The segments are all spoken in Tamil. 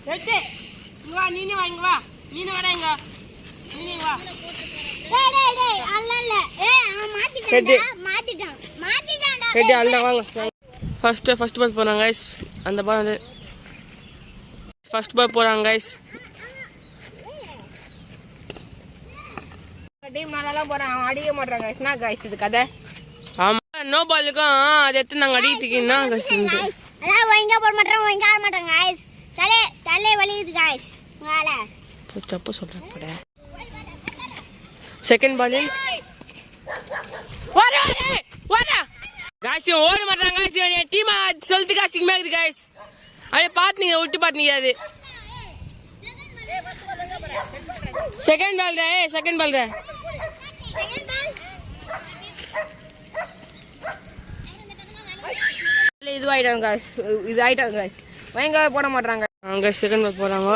ரெட்டு வா நீனே வாங்க வா நீனே வாடா இங்க நீனே வா டேய் அல்லல்ல அவன் மாத்திட்டான்டா ரெட்டு அல்ல வாங்க ஃபர்ஸ்ட் பால் போறாங்க गाइस அந்த பால் வந்து ஃபர்ஸ்ட் பால் போறாங்க गाइस டீம் நல்லா போறாங்க அவன் அடிக்க மாட்டறாங்க गाइस என்ன गाइस இது கதை ஆமா நோ பாலுக்கும் அது எத்தனை நாங்க அடிக்கிறதுக்கு என்ன गाइस அதான் ஒழுங்கா போட மாட்டறாங்க ஒழுங்கா ஆட மாட்டறாங்க गाइस தலை வலிக்குது गाइस வால தப்பு சொல்றேன் பட செகண்ட் பால் வாடா गाइस ஓட மாட்டறாங்க गाइस என் டீம் சொல்லுது गाइस இங்க மேக்குது गाइस அடே பாத்துங்க விட்டு பாத்துங்க அது செகண்ட் பால் இது ஆயிட்டாங்க गाइस வைங்க போட மாட்டறாங்க அங்க செகண்ட் பால் போறாங்க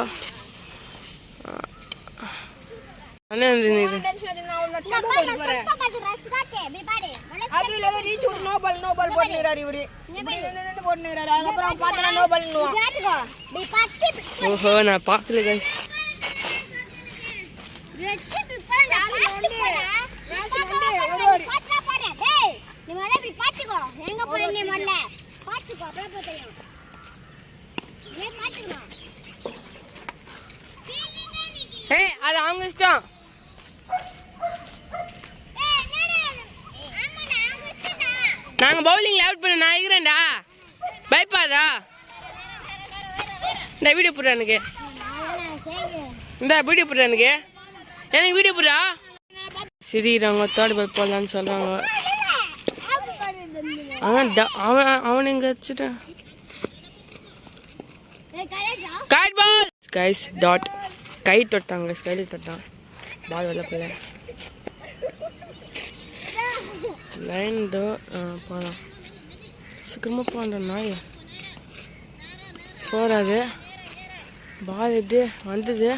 அண்ணே இது அதுல ரீச் நோ பால் போடுறாரு இவரு இப்படி போடுறாரு அதுக்கு அப்புறம் பார்த்தா நோ பால்னுவா ஓஹோ நான் பார்க்கல गाइस அது அவங்க இஷ்டம் நாங்க பவுலிங்ல அவுட் பண்ண நான் இருக்கிறேன்டா பயப்பாதா இந்த வீடியோ போடுற எனக்கு எனக்கு வீடியோ போடுறா சிரிக்கிறாங்க தேர்ட் பால் போடலான்னு சொல்றாங்க அவன் எங்க வச்சுட்டான் கைட் பால் गाइस டாட் கை தொட்டாங்க கையில தொட்டான் பால் வெளில போல லைன் தோ போலாம் சீக்கிரமா போன்ற நாய் போறாது பால் எப்படி வந்தது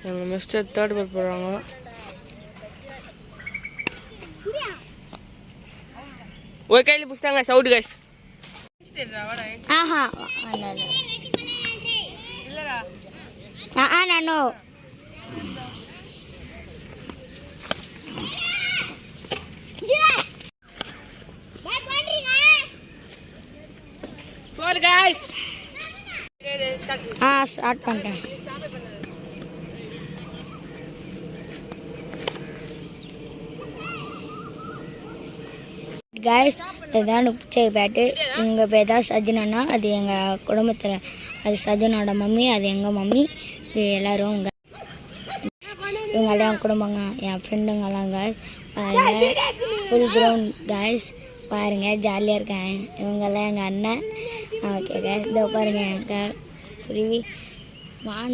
எங்க மிஸ்டர் தேர்ட் பால் போடுறாங்க ஒரு கையில புடிச்சிட்டாங்க சவுட் गाइस ஆஹா இல்லடா நானோ for guys ஸ்டார்ட் பண்ணிட்டேன் गाइस இதான் பிச்சை பேட்டு எங்கள் பேர் தான் சஜினா அது எங்கள் குடும்பத்தில் அது சஜினோட மம்மி அது எங்கள் மம்மி இது எல்லோரும் இவங்கெல்லாம் என் குடும்பங்க என் ஃப்ரெண்டுங்கெல்லாம் பாருங்கள் ஃபுல் கிரவுண்ட் गाइस பாருங்கள் ஜாலியாக இருக்கேன் இவங்கெல்லாம் எங்கள் அண்ணன் ஓகே गाइस இதோ பாருங்கள் எங்கள் குருவி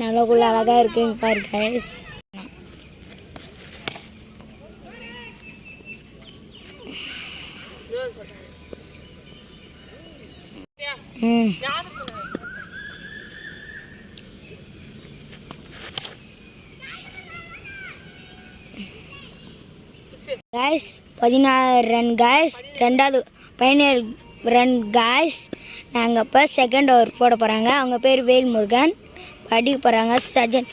நல்லக்குள்ள அழகாக இருக்குங்க பாரு गाइस गाइस 16 ரன் गाइस ரெண்டாவது 17 ரன் गाइस நாங்கள் இப்போ செகண்ட் ஓவர் போட போகிறாங்க அவங்க பேர் வேல்முருகன் அடிக்க போகிறாங்க சஜன்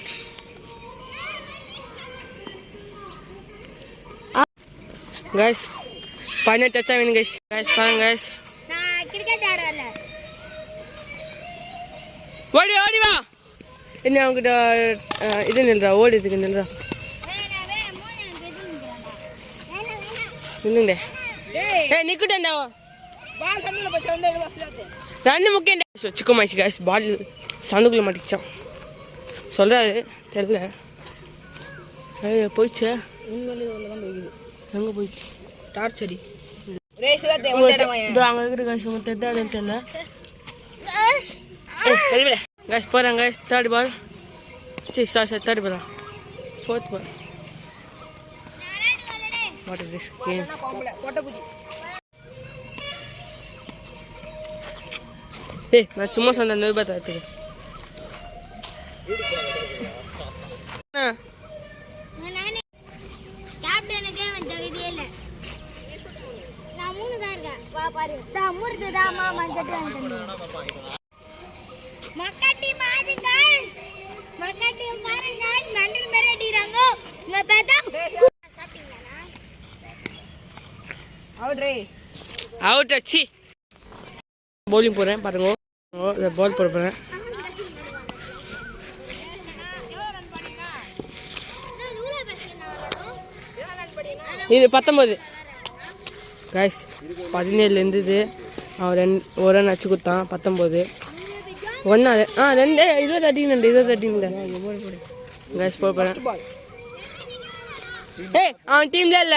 गाइस पानी टचा में गाइस பாருங்க गाइस நான் கிரிக்கெட் ஆடறல ஓடி வா என்ன அவங்க இது நில்றா ஓடிதுக்கு நில்றா நில்லுங்க ஏய் நிக்குடா பால் சந்துல போச்சு வந்து வசலாதே ரன் முக்கியண்டா சிக்கு மாச்சி गाइस பால் சந்துக்குள்ள மாட்டிச்சான் சொல்றாரு தெரியல ஏய் போயிச்சே உண்மையிலே உள்ள தான் போயிடுது எங்க போயிச்சு டார்ச் அடி ரேஸ்ல தேவடமா இதோ அங்க இருக்கு गाइस மொத்த தெரியல தெரியல गाइस தெரியல गाइस போறாங்க guys third ball third ball fourth ball What is this game? Hey, நான் சும்மா சொன்ன நோய் பார்த்து நானே கேப்டனுக்கே வந்து தகுதியே இல்லை நான் மூணு தான் இருக்கா வா பாரு தான் மூர்த்து தான் மாமா கட்டு மக்கட்டி பாருங்க गाइस மக்கட்டி பாருங்க गाइस மண்டல் மேல அடிறாங்க இங்க பார்த்தா சாப்பிட்டீங்களா அவுட் அச்சி bowling போறேன் பாருங்க இந்த பால் போட போறேன் இது 19 गाइस 17 இருந்தது அவன் ஒரு ரன் அடிச்சு கொடுத்தான் 19 ஒன்னா ரெண்டு 20 அடிங்க गाइस போறேன் ஏய் அவன் டீம்ல இல்ல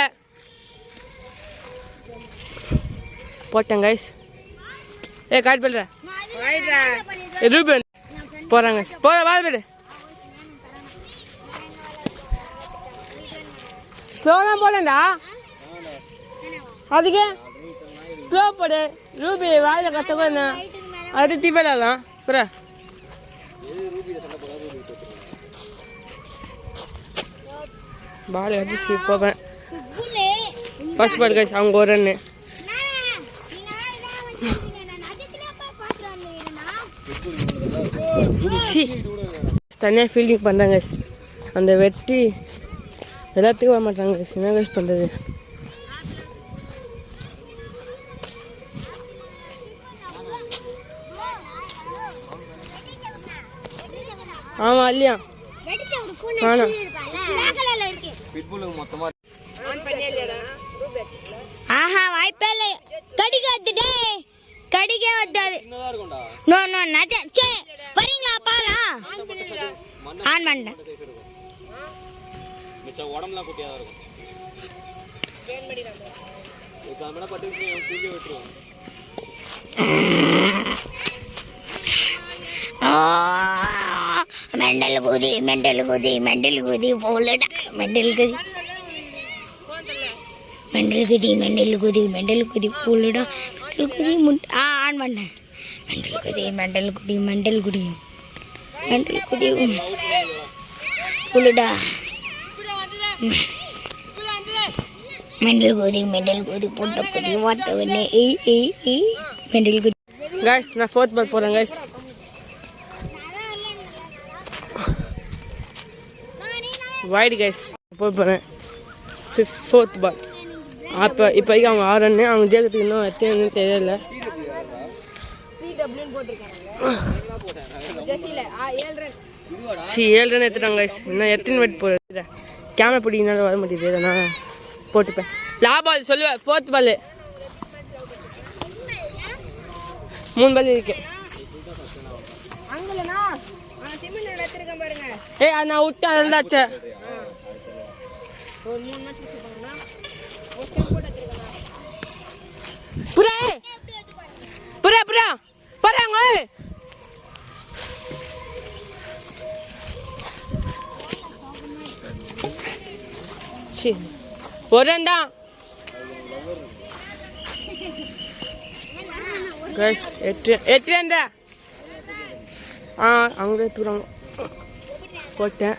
போட்டேன் गाइस ஏய் காட் பல்ற வைடா ரூபன் போறாங்க போற பால் பேரு ஸ்லோனா போடண்டா அதுக்கு ஸ்லோ போடு ரூபி வாயில கத்தக்கோ அது தீபலாம் புற பால் அடிச்சு போவேன் ஃபர்ஸ்ட் பால் गाइस அவங்க ஒரு ரன்னு தனியாக ஃபீல்டிங் பண்ணுறாங்க அந்த வெட்டி எல்லாத்துக்கும் வர மாட்டாங்க என்ன கைஸ் பண்ணுறது ஆமாம் இல்லையா ஆனா ஆஹா வாய்ப்பே இல்லை கடிக்க வந்துட்டே கடிக்க வந்தாது நோ நோ நஜ சே வரீங்களா பாலா ஆன் பண்ண மிச்ச உடம்பெல்லாம் குட்டியா தான் இருக்கும் வேன் மடிறாங்க இது அம்மன பட்டு தூக்கி விட்டுருவோம் மெண்டல் குதி போலடா மெண்டல் குதி போலடா ஆன் பண்ண மெண்டல் குடி புல்லுடா மெண்டல் குதி போட்ட குதி வாத்தவனே மெண்டல் குதி गाइस நான் ஃபோர்த் பால் போறேன் गाइस வைட் गाइस போறேன் ஃபோர்த் பால் இப்போதைக்கு அவங்க 6 ரன்னு அவங்க ஜெயிக்கிறதுக்கு இன்னும் எத்தனை தெரியல சி 7 ரன் எடுத்துட்டாங்க गाइस இன்னும் எத்தனை வெட் போகுது கேமரா பிடிக்கினால வர மாட்டேங்குது நான் போட்டுப்பேன் பால் சொல்லுவேன் ஃபோர்த் பால் 3 பால் இருக்கு ஏய் நான் விட்டு அதாச்சு புரா புரா புரா போறாங்க சி ஒரேண்டா गाइस எட்ரேண்டா அங்கே தூரம் போட்டேன்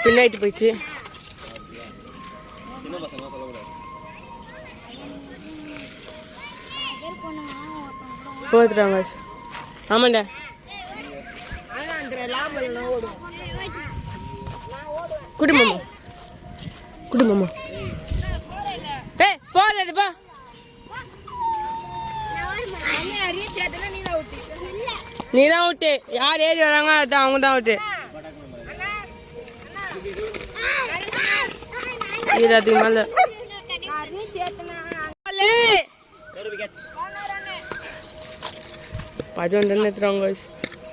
பின்னாடி போயிடுச்சு போத்துறாங்க गाइस ஆமாண்டா குடும்பமா ஏய் போர் எடுப்பா நீ தான் அவுட்டு யார் ஏறி வராங்க அதான் அவங்க தான் அவுட்டு இது அதுக்கு மேல 11 ரன் எடுத்துறாங்க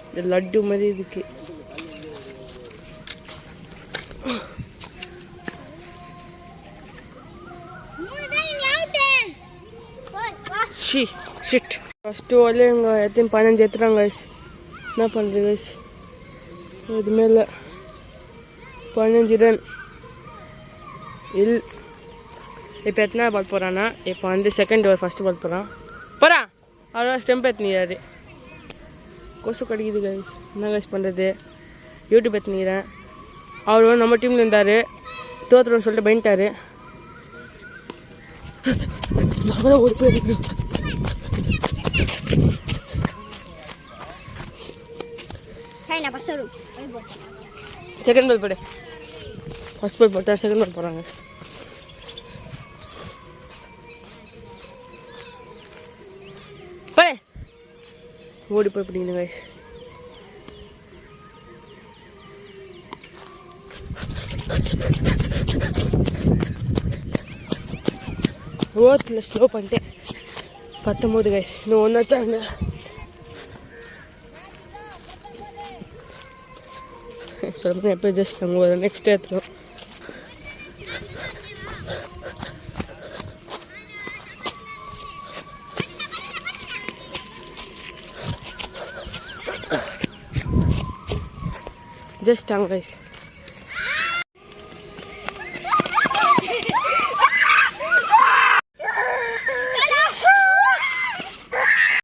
இந்த லட்டு மாதிரி இருக்கு ஷிட் ஃபஸ்ட்டு ஓவர்ல இவங்க எத்தனை 15 எடுத்துறாங்க என்ன பண்ணுறது இது மேலே 15 ரன் இப்போ எத்தனை பால் போகிறான்னா இப்போ வந்து செகண்ட் ஓவர் ஃபஸ்ட்டு பால் போகிறான் அவ்வளோ ஸ்டெம்ப் எத்தனிக்கிறாரு கொசு கடிக்குது கைஸ் என்ன கைஸ் பண்ணுறது யூடியூப் எத்தனிக்கிறேன் அவர் நம்ம டீமில் இருந்தார் தோற்றுறோன்னு சொல்லிட்டு பயந்துட்டார் நாம தான் ஓடி போயிருக்கோம். செகண்ட் பால் போடு. ஃபர்ஸ்ட் பால் போட்டா செகண்ட் பால் போடுறாங்க. போய் ஓடி போய் பிடிக்கணும் guys. ஓத்தில் ஸ்லோ பண்ணிட்டேன். 19 guys. இன்னும் ஒன்றாச்சாங்க. சொல்ல எப்போ ஜஸ்ட் நாங்கள் நெக்ஸ்ட் எடுத்துகிறோம். ஜஸ்ட் ஆங்க guys.